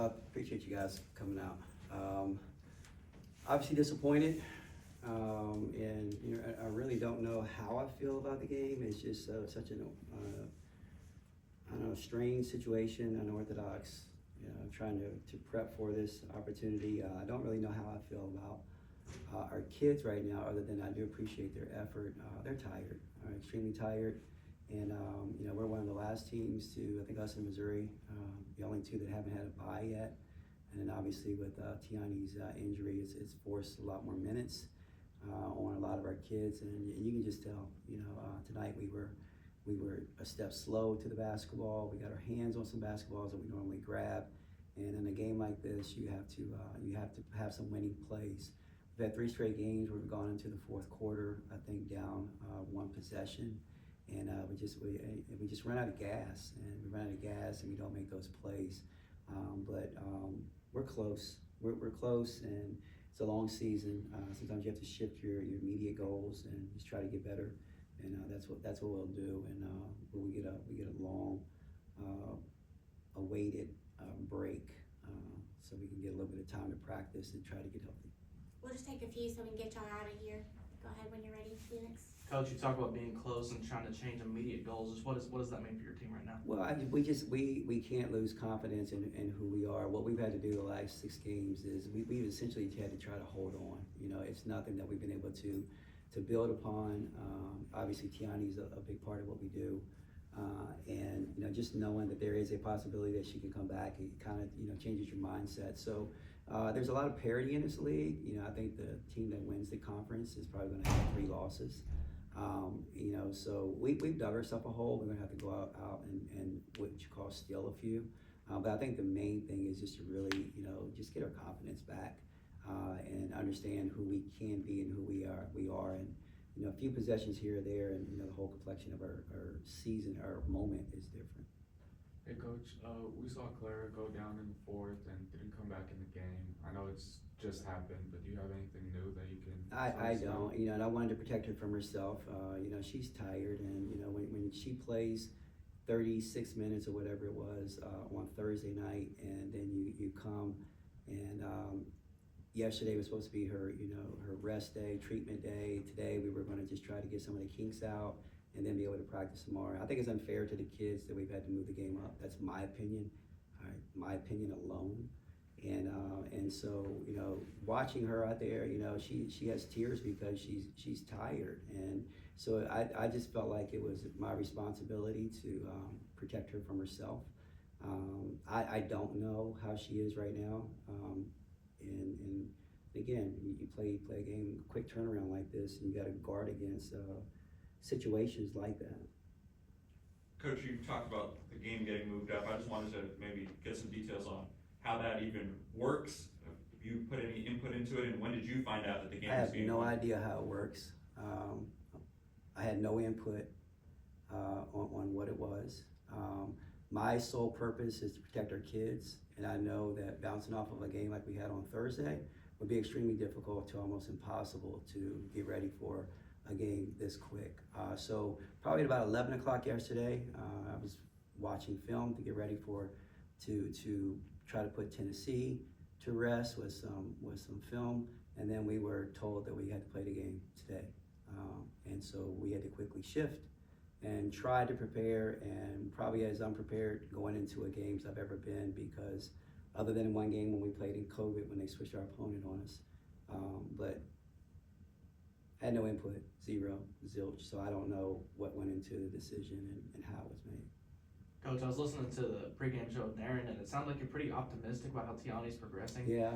Appreciate you guys coming out. Obviously disappointed, and I really don't know how I feel about the game. It's just such an I don't know, strange situation, unorthodox. Trying to prep for this opportunity. I don't really know how I feel about our kids right now, other than I do appreciate their effort. They're tired, extremely tired. And we're one of the last teams to, I think, us in Missouri, the only two that haven't had a bye yet. And then obviously with Tiani's injury, it's forced a lot more minutes on a lot of our kids. And you can just tell, tonight we were a step slow to the basketball. We got our hands on some basketballs that we normally grab. And in a game like this, you have to have some winning plays. We've had 3 straight games where we've gone into the fourth quarter, I think, down 1 possession. And we just run out of gas, and we don't make those plays. But we're close. We're close, and it's a long season. Sometimes you have to shift your immediate goals and just try to get better, and that's what we'll do. And we get a long awaited break, so we can get a little bit of time to practice and try to get healthy. We'll just take a few so we can get y'all out of here. Go ahead when you're ready, Phoenix. Coach, you talk about being close and trying to change immediate goals. What does that mean for your team right now? Well, we can't lose confidence in who we are. What we've had to do the last 6 games is we've essentially had to try to hold on. It's nothing that we've been able to build upon. Obviously, Tiani's a big part of what we do. And just knowing that there is a possibility that she can come back, it kind of changes your mindset. So there's a lot of parity in this league. I think the team that wins the conference is probably going to have 3 losses. So we've dug ourselves a hole. We're going to have to go out and what you call steal a few. But I think the main thing is just to really just get our confidence back and understand who we can be and who we are. And a few possessions here or there, and the whole complexion of our season, our moment is different. Hey Coach, we saw Clara go down in the 4th and didn't come back in the game. I know it's just happened, but do you have anything new that you can? I don't, and I wanted to protect her from herself. She's tired, and when she plays 36 minutes or whatever it was on Thursday night, and then you come and yesterday was supposed to be her her rest day, treatment day. Today we were going to just try to get some of the kinks out and then be able to practice tomorrow. I think it's unfair to the kids that we've had to move the game up. That's my opinion, my opinion alone. And so watching her out there, she has tears because she's tired, and so I just felt like it was my responsibility to protect her from herself. I don't know how she is right now, and again, you play a game, quick turnaround like this, and you got to guard against situations like that. Coach, you talked about the game getting moved up. I just wanted to maybe get some details on how that even works. If you put any input into it, and when did you find out that the game was being moved? I have no idea how it works. I had no input on what it was. My sole purpose is to protect our kids, and I know that bouncing off of a game like we had on Thursday would be extremely difficult to almost impossible to get ready for a game this quick. So probably at about 11 o'clock yesterday, I was watching film to get ready to try to put Tennessee to rest with some film, and then we were told that we had to play the game today. And so we had to quickly shift and try to prepare, and probably as unprepared going into a game as I've ever been, because other than one game when we played in COVID when they switched our opponent on us. But I had no input, zero, zilch, so I don't know what went into the decision and how it was made. Coach, I was listening to the pregame show with Darren, and it sounded like you're pretty optimistic about how Tiani's progressing. Yeah,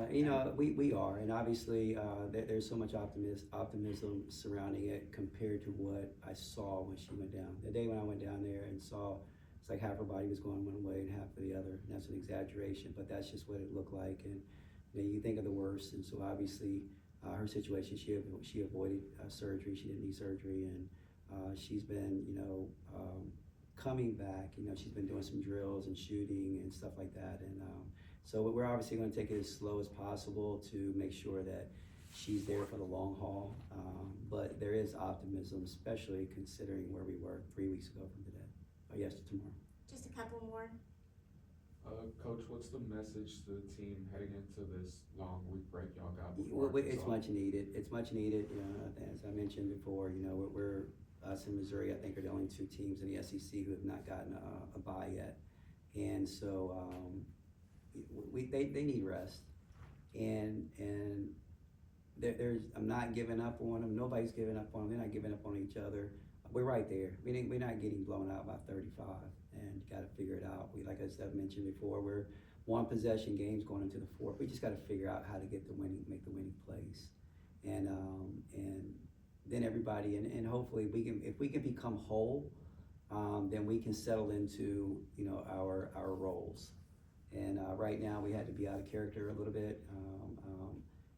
we are, and obviously there's so much optimism surrounding it compared to what I saw when she went down. The day when I went down there and saw it's like half her body was going one way and half the other, and that's an exaggeration, but that's just what it looked like. And you think of the worst, and so obviously her situation, she avoided surgery. She didn't need surgery, and she's been coming back. She's been doing some drills and shooting and stuff like that, and so we're obviously going to take it as slow as possible to make sure that she's there for the long haul. But there is optimism, especially considering where we were 3 weeks ago from today, or yes, tomorrow. Just a couple more. Coach, what's the message to the team heading into this long week break y'all got Well, before? it's much needed. It's much needed. You know, as I mentioned before, you know, we're us in Missouri, I think, are the only two teams in the SEC who have not gotten a bye yet, and so they need rest, and there's I'm not giving up on them. Nobody's giving up on them. They're not giving up on each other. We're right there. We're not getting blown out by 35, and got to figure it out. Like I mentioned before, we're one possession games going into the fourth. We just got to figure out how to make the winning plays, and then everybody, and hopefully if we can become whole, then we can settle into, you know, our roles. And right now we had to be out of character a little bit.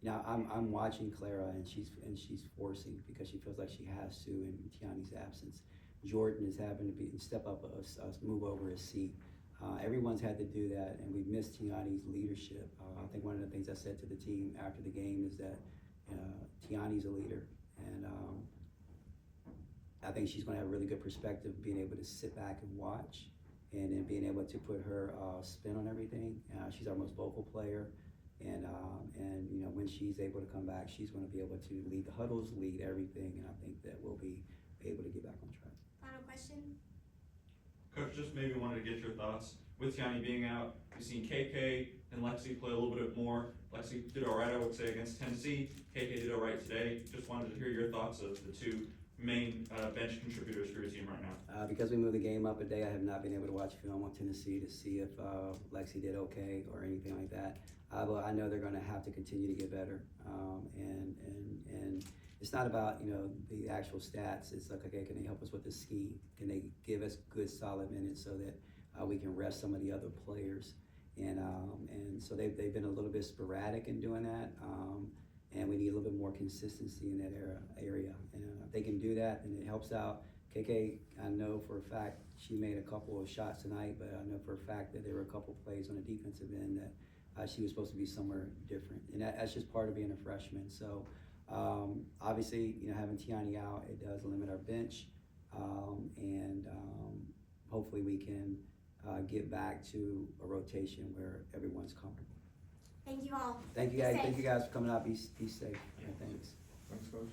Now I'm watching Clara, and she's forcing because she feels like she has to in Tiani's absence. Jordan is having to step up, move over his seat. Everyone's had to do that, and we've missed Tiani's leadership. I think one of the things I said to the team after the game is that Tiani's a leader, and I think she's going to have a really good perspective, being able to sit back and watch, and then being able to put her spin on everything. She's our most vocal player, and you know, when she's able to come back, she's going to be able to lead the huddles, lead everything, and I think that we'll be able to get back on track. Final question? Coach, just maybe wanted to get your thoughts. With Tiani being out, you've seen KK and Lexi play a little bit more. Lexi did all right, I would say, against Tennessee. KK did all right today. Just wanted to hear your thoughts of the two main bench contributors for your team right now. Because we moved the game up a day, I have not been able to watch film on Tennessee to see if Lexi did okay or anything like that. But I know they're going to have to continue to get better, and it's not about, you know, the actual stats. It's like, okay, can they help us with the scheme? Can they give us good solid minutes so that we can rest some of the other players? And so they've been a little bit sporadic in doing that, and we need a little bit more consistency in that area. And if they can do that, then it helps out. KK, I know for a fact she made a couple of shots tonight, but I know for a fact that there were a couple of plays on the defensive end that she was supposed to be somewhere different, and that's just part of being a freshman. So obviously, you know, having Tiani out, it does limit our bench, and hopefully we can get back to a rotation where everyone's comfortable. Thank you all. Thank you Be guys. safe. Thank you guys for coming out. Be safe. Thanks. Thanks, Coach.